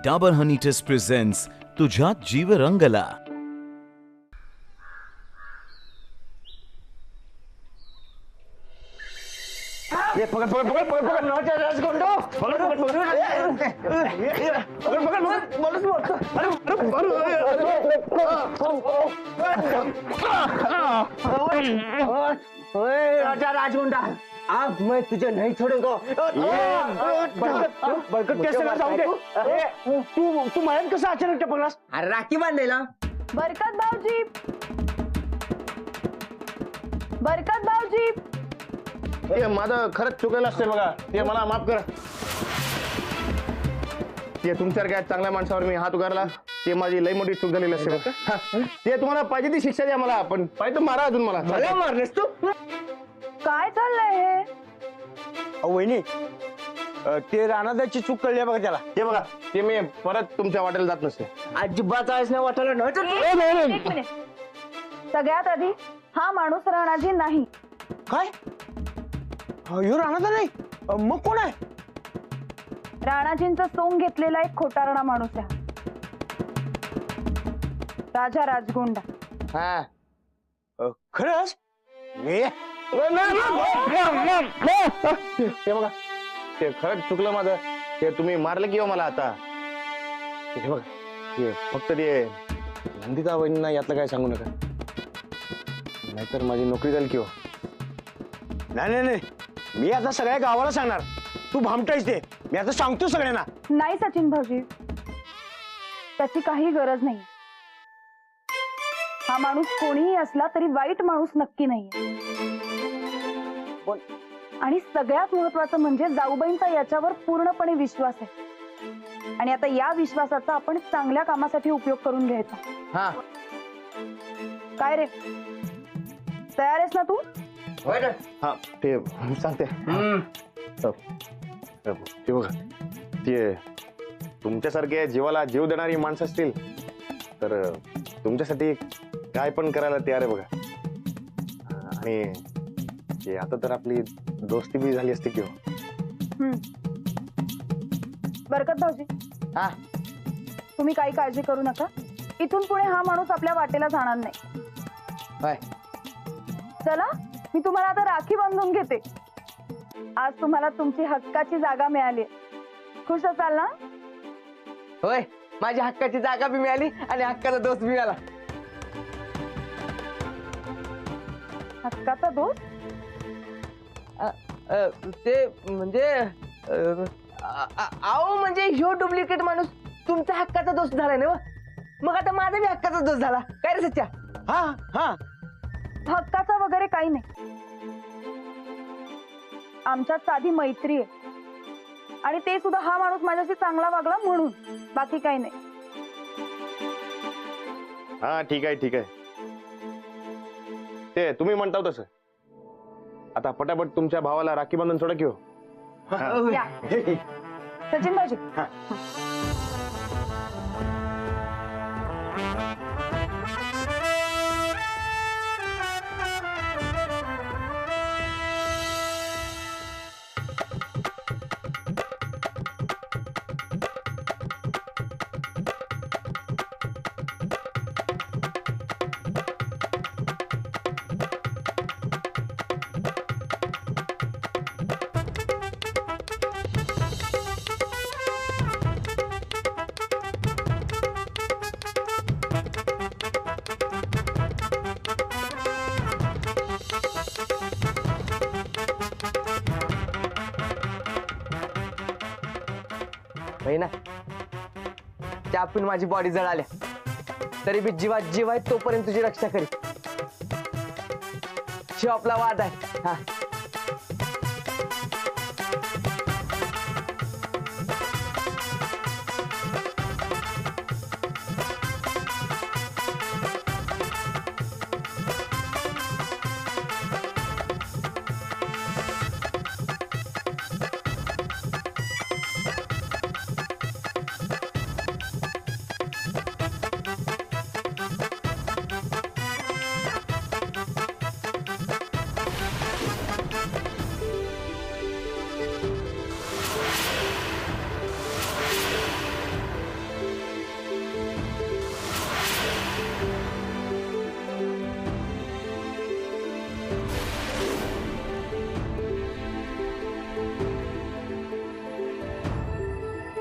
डाबर हनी taste presents तुझ्यात जीव रंगला. राजा राजगुंडा, अब मैं तुझे नहीं छोड़ूंगा. बरकत कैसे ना जाऊ दे. तू मयत कसा अचानक टपकलास? अरे राखी बांधायला. बरकत भाऊजी, बरकत भाऊजी. हे माझं खरंच चुकलं असेल बघा, ते मला माफ करा. ते तुमच्यासारख्या चांगल्या माणसावर मी हात उगारला, ते माझी लई मोठी चूक झालेली असेल. ते तुम्हाला पाहिजे ती शिक्षा द्या मला, पण पाहिजे मारा अजून मला. मला मारलेस तू? काय चाललंय हे? वहिनी, ते राणादाची चूक कळली बघा त्याला. हे बघा, ते मी परत तुमच्या वाटेला जात नसते. अजिबात आहेस ना वाटायला एक मिनिट. सगळ्यात आधी हा माणूस राणाजी नाही. काय? ह्यो राणादा नाही, मग कोण आहे? राणाजींचं सोंग घेतलेला एक खोटारडा माणूस आहे, राजा राजगुंडा. हा, खरंच? हे बघा, ते खरंच चुकलं माझं. ते तुम्ही मारलं किंवा मला आता. हे बघा, ते फक्त ते नंदिता वहिनींना यातलं काय सांगू नका, नाहीतर माझी नोकरी जाईल किंवा. नाही नाही, मी आता सगळ्या गावाला सांगणार तू भामटायस ते. मी आता सांगतो सगळ्यांना. नाही सचिन भाऊजी, त्याची काही गरज नाही. हा माणूस कोणीही असला तरी वाईट माणूस नक्की नाहीये. आणि सगळ्यात महत्वाचं म्हणजे जाऊबाईंचा याच्यावर पूर्णपणे विश्वास आहे, आणि आता या विश्वासाचा आपण चांगल्या कामासाठी उपयोग करून घ्यायचा. हा, काय रे, तयार आहेस ना तू? हा, ते सांगते. ते बघा, ते तुमच्यासारखे जीवाला जीव देणारी माणसं असतील तर तुमच्यासाठी काय पण करायला तयार आहे बघा. आणि ते आता तर आपली दोस्ती बी झाली असते किंवा. बरकत भाऊजी, हा, तुम्ही काही काळजी करू नका. इथून पुढे हा माणूस आपल्या वाटेला जाणार नाही. बाय. चला, मी तुम्हाला आता राखी बांधून घेते. आज तुम्हाला तुमची हक्काची जागा मिळाली. खुश असाल ना? होय, माझी हक्काची जागा बी मिळाली आणि हक्काचा दोस्त बी मिळाला. हक्काचा दोस्त? ते म्हणजे आओ, म्हणजे ह्यो डुप्लिकेट माणूस तुमचा हक्काचा दोस्त झालाय ना. मग आता माझा बी हक्काचा दोस्त झाला काय रे सच्चा? हा हा, हक्काचा वगैरे काही नाही. आमच्यात साधी मैत्री आहे, आणि ते सुद्धा हा माणूस माझ्याशी चांगला वागला म्हणून. बाकी काही नाही. हा, ठीक आहे ठीक आहे. ते तुम्ही म्हणता तसं. आता पटापट तुमच्या भावाला राखी बांधून सोडा की हो. या. सचिन भाऊजी, ना त्या पण माझी बॉडी जळाल्या, तरी बी जीवात जीव आहे तोपर्यंत तुझी रक्षा करी. शिव आपला वाद आहे. हा,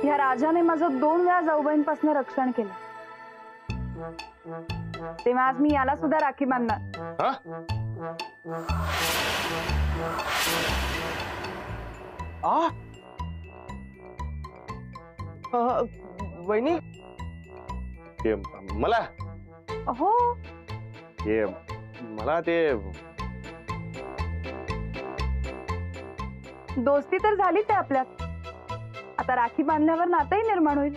ह्या राजाने माझं 2 वेळा जाऊबाईंपासून रक्षण केलं, तेव्हा आज मी याला सुद्धा राखी बांधणार. हा? वहिनी ते मला हो, ते मला ते दोस्ती तर झालीच आहे आपल्यात. आता राखी बांधल्यावर नातंही निर्माण होईल.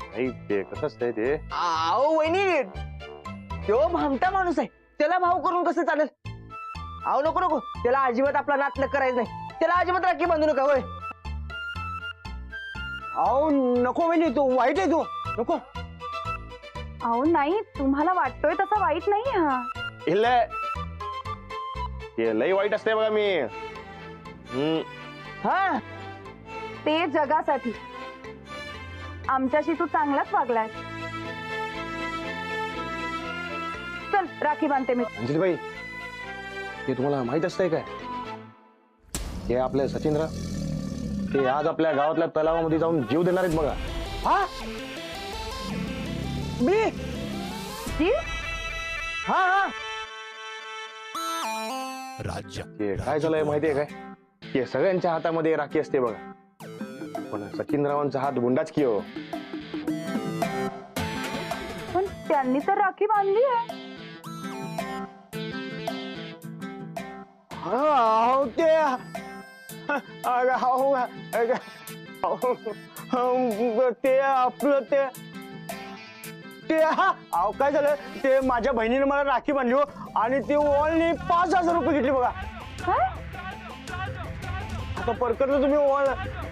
नाही, ते कसं असतंय ते अहो वहिनी, तो भामटा माणूस आहे, त्याला भाव करून कसं चालेल? अहो नको नको, त्याला अजिबात आपला नातलग करायचं नाही, त्याला अजिबात राखी बांधू नका. होय अहो नको वहिनी, तो वाईट आहे, तो नको. अहो नाही, तुम्हाला वाटतोय तसा वाईट नाही हा. इल्ले ते लई वाईट असतंय बघा. मी हा ते जगासाठी. आमच्याशी तू चांगलाच वागलाय. चल राखी बांधते मी. अंजलीबाई, ते तुम्हाला माहित असतंय काय? ते आपले सचिनराव, ते आज आपल्या गावातल्या तलावामध्ये जाऊन जीव देणार आहेत बघा. हा मी जी, हा हा ते काय झालंय माहितीये काय? ते सगळ्यांच्या हातामध्ये राखी असते बघा, पण सचिनरावांचा हात गुंडाच की हो. पण त्यांनी तर राखी बांधली आहे. अहो ते ते आपलं ते अहो काय झालं, ते माझ्या बहिणीने मला राखी बांधली हो, आणि ते ओळणी 5,000 रुपये घेतले बघा. काय? आता परकतनं तुम्ही ओळ,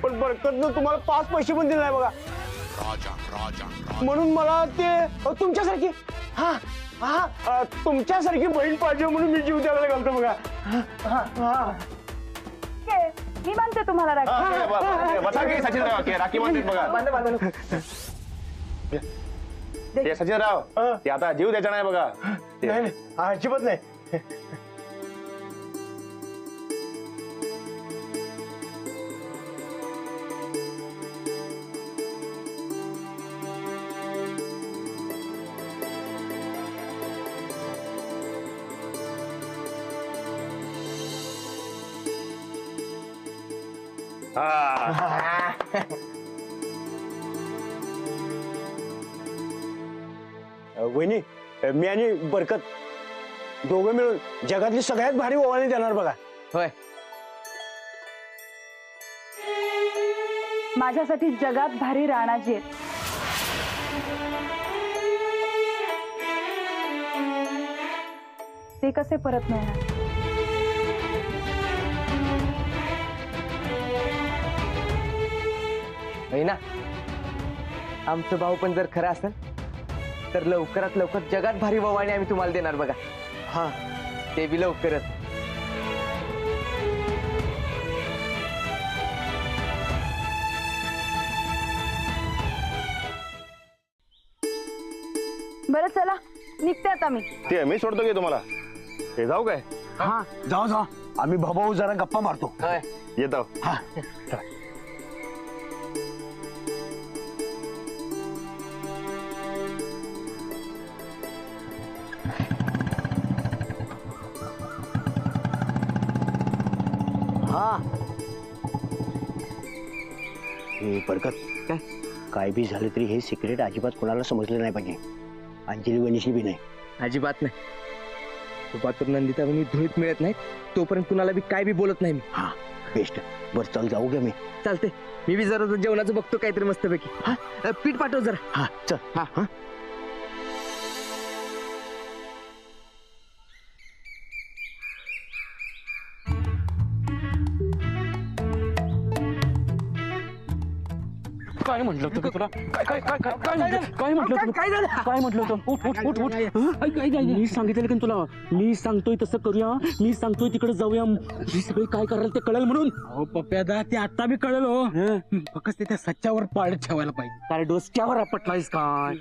पण परकतनं तुम्हाला 5 पैसे पण दिले नाही बघा. म्हणून मला ते तुमच्यासारखी हा हा तुमच्यासारखी बहीण पाहिजे म्हणून मी जीव द्यायला घालतो बघा. मी बांधते तुम्हाला राखी. बसा की सचिनराव, ते राखी बांधतात बघा. बांधा बांधा. ते सचिनराव, ते आता जीव द्यायचा नाही बघा. ते- नाही नाही, अजिबात नाही. हा. वहिनी, मी आणि बरकत दोघं मिळून जगातली सगळ्यात भारी ओवाळणी देणार बघा. होय, माझ्यासाठी जगात भारी राणाजी आहेत. ते कसे परत मिळणार? ना आमचं भाऊ पण जर खरं असेल तर लवकरात लवकर जगात भारी ओवाळणी आम्ही तुम्हाला देणार बघा. हा, ते बी लवकरच. बरं चला, निघते आता मी. ते मी सोडतो की तुम्हाला. ते जाऊ काय? हा जाऊ जाऊ, आम्ही भाऊ जरा गप्पा मारतो. येतो. हा बरकत, काय बी झालं तरी हे सिक्रेट अजिबात कोणाला समजलं नाही पाहिजे. अंजली वनिशी बी नाही. अजिबात नाही. तुपातून नंदिता वहिनी धुळीत मिळत नाही तोपर्यंत कुणाला बी काय बी बोलत नाही मी. हा बेस्ट. बरं चल जाऊ घ्या. मी चालते, मी बी जरा जेवणाचं बघतो काहीतरी मस्तपैकी. हा पीठ पाठव जरा. हा चल. हा हा काय म्हटलं होतं तुला? काय म्हटलं होतं? काय म्हटलं होतं? उठ उठ उठ उठ. मी सांगितलं की तुला, मी सांगतोय तसं करूया, मी सांगतोय तिकडे जाऊया, ही सगळी काय करायला ते कळेल म्हणून. हो पप्प्यादा, ते आता बी कळलं हो. फक्त ते त्या सच्च्यावर पाळत ठेवायला पाहिजे. काय डोसक्यावर आपटलायस काय?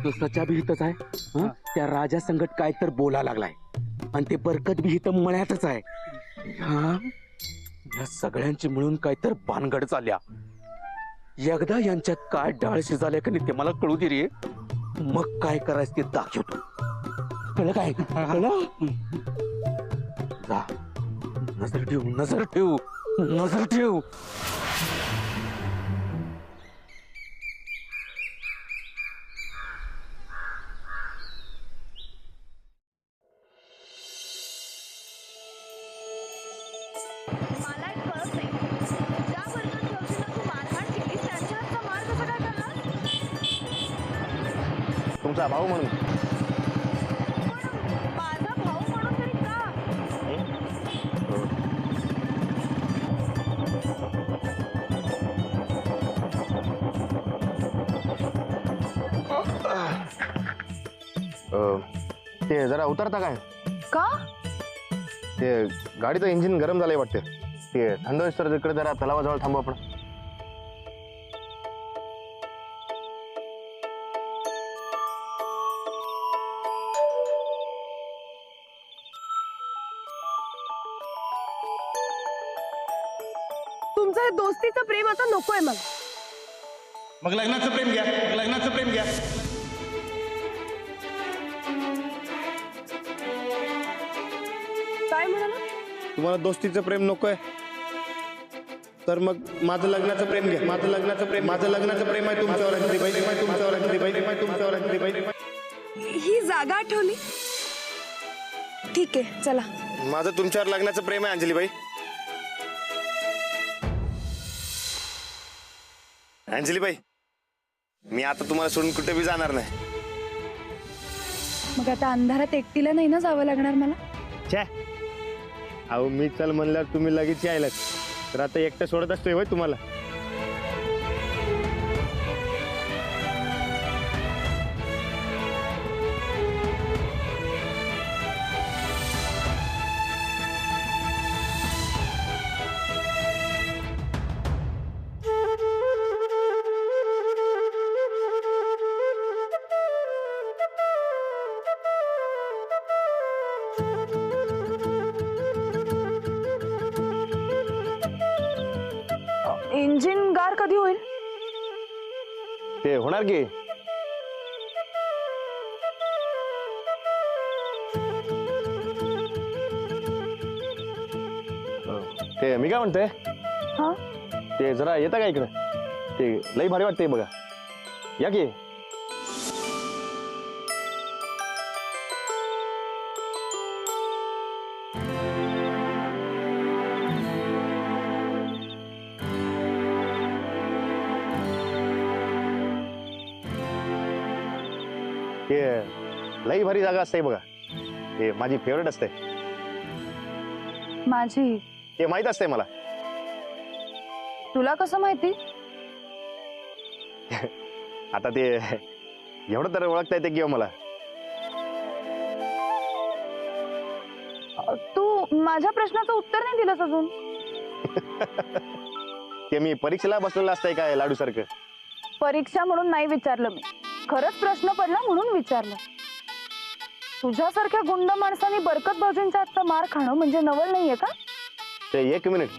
तो सचा बी हितच आहे. हं? त्या राजा संकट काय तर बोला लागलाय, आणि ते बरकत बी हित मळ्यातच आहे. या सगळ्यांची मिळून काय तर भानगड चालल्या. एकदा यांच्यात काय डाळ शिजाल्या का नाही ते मला कळू दे रे, मग काय करायचं ते दाखवतो. कळलं काय? कळलं? जा. नजर ठेव, नजर ठेव, नजर ठेव. मला एक कळत नाही, ज्या वर्गात भाऊजींना तू मारहाण केली त्यांच्या हातचा मार कसा काय खाल्ला? तुमचा भाऊ म्हणून. पण माझा भाऊ म्हणून तरी का? ते जरा उतरता काय? का? ते गाडीचं इंजिन गरम झालंय वाटते. ते थंड तर तिकडे जरा तलावाजवळ थांबू आपण. तुमचं हे दोस्तीचं प्रेम आता नकोय मला. मग लग्नाचं प्रेम घ्या, मग लग्नाचं प्रेम घ्या. काय म्हणाला? तुम्हाला दोस्तीचं प्रेम नकोय तर मग माझं लग्नाचं प्रेम घ्या. माझं लग्नाचं प्रेम, माझं लग्नाचं प्रेम आहे तुमच्यावर. अंजलीबाई, प्रेम आहे तुमच्यावर. अंजलीबाई, प्रेम आहे तुमच्यावर. अंजलीबाई, ही जागा आठवली. ठीक आहे, चला. माझं तुमच्यावर लग्नाचं प्रेम आहे अंजलीबाई. अंजलीबाई, मी आता तुम्हाला सोडून कुठे बी जाणार नाही. मग आता अंधारात एकटीला नाही ना जावं लागणार मला? छे, अहो मी चल म्हणल्यावर तुम्ही लगेच यायला, तर आता एकटं सोडत असतोय होय तुम्हाला? इंजिन गार कधी होईल? ते होणार की. ते मी काय म्हणतोय, हा? ते जरा येतं का इकडे? ते लई भारी वाटतंय बघा. या की. ते लई भारी जागा असते बघा. ते माझी फेवरेट असते. माझी? ते माहित असते मला. तुला कसं माहिती? आता ते एवढं तर ओळखता येते किंवा मला. तू माझ्या प्रश्नाचं उत्तर नाही दिलंस अजून. ते मी परीक्षेला बसलेलं असतंय काय लाडू सारखं. परीक्षा म्हणून नाही विचारलं मी, खरंच प्रश्न पडला म्हणून विचारलं. तुझ्यासारख्या गुंड माणसाने बरकत भाऊजींच्या हातचा मार खाणं म्हणजे नवल नाहीये का? ते एक मिनिट,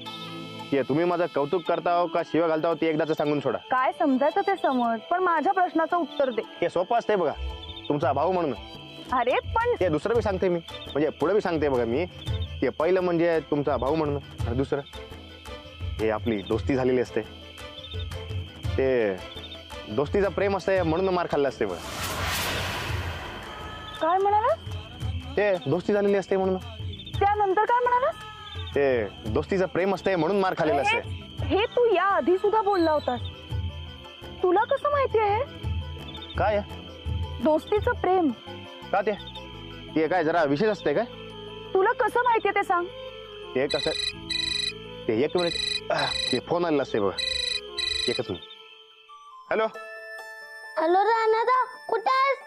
ते तुम्ही माझं कौतुक करताव का शिवा घालताव ते एकदाच सांगून सोडा. काय समजायचं ते समज, पण माझ्या प्रश्नाचं उत्तर दे. ते सोपं असतंय बघा. तुमचा भाऊ म्हणून. अरे पण ते दुसरं बी सांगते मी, म्हणजे पुढे बी सांगते बघा मी. ते पहिलं म्हणजे तुमचा भाऊ म्हणून, आणि दुसरं हे आपली दोस्ती झालेली असते. ते दोस्तीचा प्रेम असते म्हणून मार खाल्ला असते बघा. काय म्हणाला? ते दोस्ती झालेली असते म्हणून. त्यानंतर काय म्हणाला? ते दोस्तीचं प्रेम असते म्हणून मार खाल्लेलं असते. हे तू या आधी सुद्धा बोलला होतास. तुला कसं माहिती आहे? काय दोस्तीचं प्रेम का? ते काय जरा विशेष असते काय? तुला कसं माहितीये ते सांग. ते कसं, ते एक मिनिट, ते फोन आलेला असते बघा. एकच मिनिट. हॅलो हॅलो राणादा, कुठे आहेस?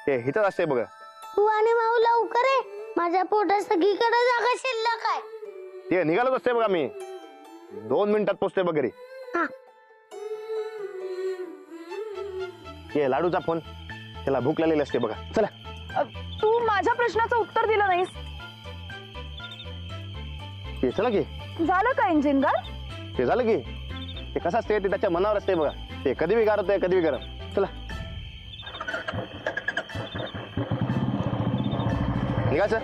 ते हिथंच असते बघा. तू आणि माऊ लवकर ये, माझ्या पोटात सगळीकडे जागा शिल्लक आहे. ते निघालच असते बघा. मी 2 मिनिटात पोचते बघ घरी. हा. ते लाडूचा फोन, त्याला भूक लागलेली असते बघा. चला. तू माझ्या प्रश्नाचं उत्तर दिलं नाहीस. ते चला की. झालं का इंजिन गार? ते झालं की. ते कसं असते ते त्याच्या मनावर असते बघा. ते कधी बी गार होतंय कधी बी गरम. चला निघायचं.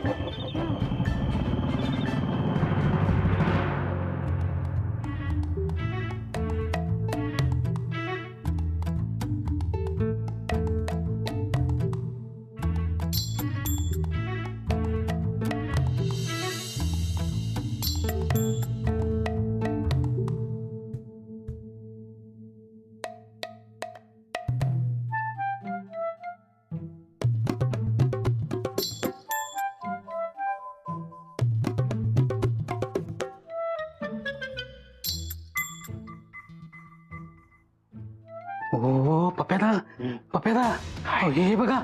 हो पप्यादा पप्यादा हे बघा.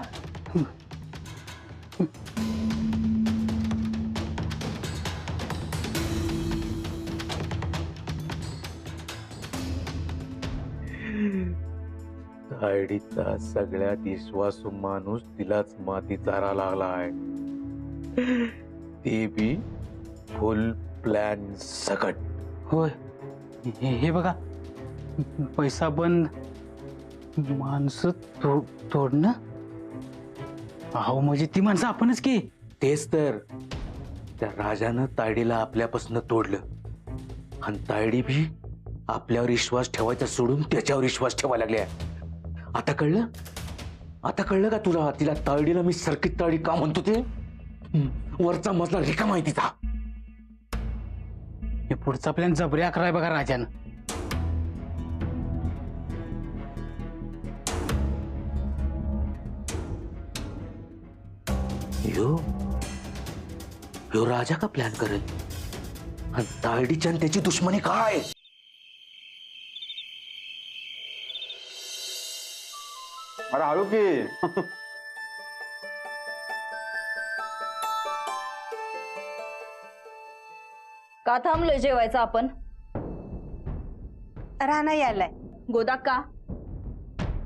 तायडीचा सगळ्यात विश्वासू माणूस तिलाच माती चारा लागलाय. ते बी फुल प्लॅन सकट. होय हे बघा. पैसा बंद माणसं तोडणं. अहो म्हणजे ती माणसं आपणच की. तेच तर त्या राजानं तायडीला आपल्यापासून तोडलं आणि तायडी बी आपल्यावर विश्वास ठेवायचा सोडून त्याच्यावर विश्वास ठेवायला लागल्या. आता कळलं? आता कळलं का तुला? तिला तायडीला मी सर्किट तायडी का म्हणतो ते? वरचा मजला रिकामा आहे तिचा. हे पुढचा प्लॅन जबरी अकरा आहे बघा राजानं. ह्यो राजा का प्लॅन करेल आणि तायडीच्या आणि त्याची दुश्मनी काय? अरे हळू की. का थांबलोय जेवायचं आपण? राणा यायलाय. गोदा का?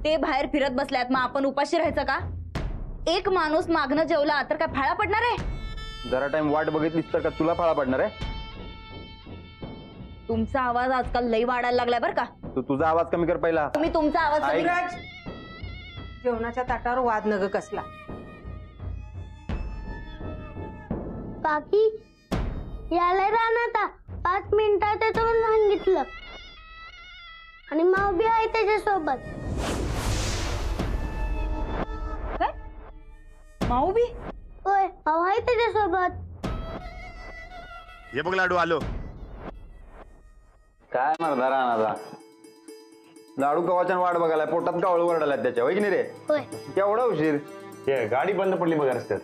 ते बाहेर फिरत बसल्यात, मग आपण उपाशी राहायचं का? एक माणूस मागणं जेवला तर काय फाळा पडणार आहे? जरा टाइम वाट बघितलीस तर का तुला फाळा पडणार आहे? तुमचा आवाज आजकाल लई वाढायला लागलाय बरं का. तू तुझा आवाज कमी कर पहिला. तुम्ही तुमचा आवाज कमी करा. राज, जेवणाच्या ताटावर वाद नग कसला. काकी यायला राहणार 5 मिनिटात येतो म्हणून सांगितलं. आणि माव बी आहे त्याच्यासोबत. काय? माऊ बी? होय माव आहे त्याच्यासोबत. हे बघ लाडू आलो. काय मर्दा राहणार लाडू कवाच्या वाट बघायला पोटात कावळ वरडायला त्याच्या होय की नाही रे? होय केवढा उशीर. हे गाडी बंद पडली बघा रस्त्यात.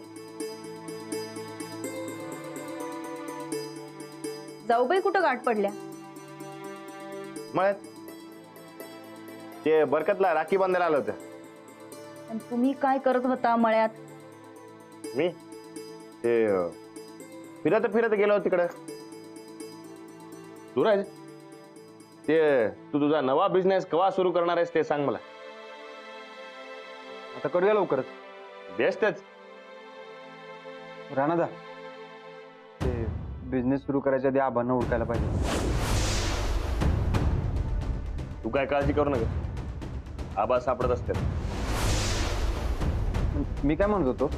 जाऊबाई कुठं गाठ पडल्या? मग ते बरकतला राखी बांधायला आलं होतं. आणि तुम्ही काय करत होता मळ्यात? मी ते फिरत फिरत गेलो तिकडं. सूरज, ते तू तुझा नवा बिझनेस केव्हा सुरू करणार आहेस ते सांग मला. आता करूया लवकरच. बेस्टच. राणादा ते बिझनेस सुरू करायच्या आधी आबांना ओळखायला पाहिजे. तू काय काळजी करू नका, आबा सापडत असते. मी काय म्हणत होतो,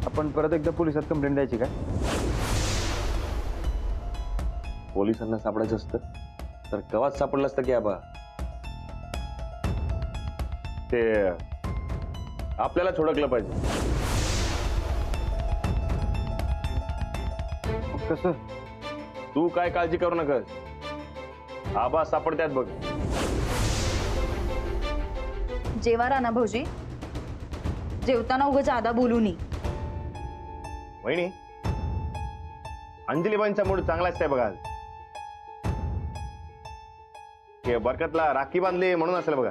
आपण परत एकदा पोलिसात कंप्लेंट द्यायची काय? पोलिसांना सापडायचं असतं तर केव्हाच सापडलं असतं की आबा. ते आपल्याला छोडकलं पाहिजे. कसं? तू काय काळजी करू नका, आबा सापडत्यात बघ. जेवा राणा भाऊजी, जेवताना उगाच आदा बोलू नये. वहिनी, अंजलीबाईंचा मूड चांगलाच आहे बघा. हे बरकतला राखी बांधली म्हणून असेल बघा.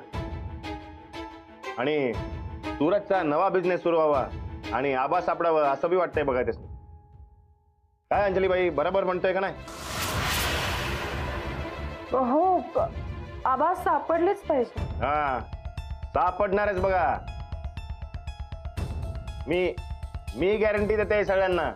आणि सूरजचा नवा बिझनेस सुरू व्हावा आणि आबा सापडावं असं बी वाटतंय बघा. त्यास काय अंजलीबाई बरोबर म्हणतोय का नाही? हो, आवाज सापडलेच पाहिजे. हा, सापडणारच बघा. मी गॅरंटी देते सगळ्यांना.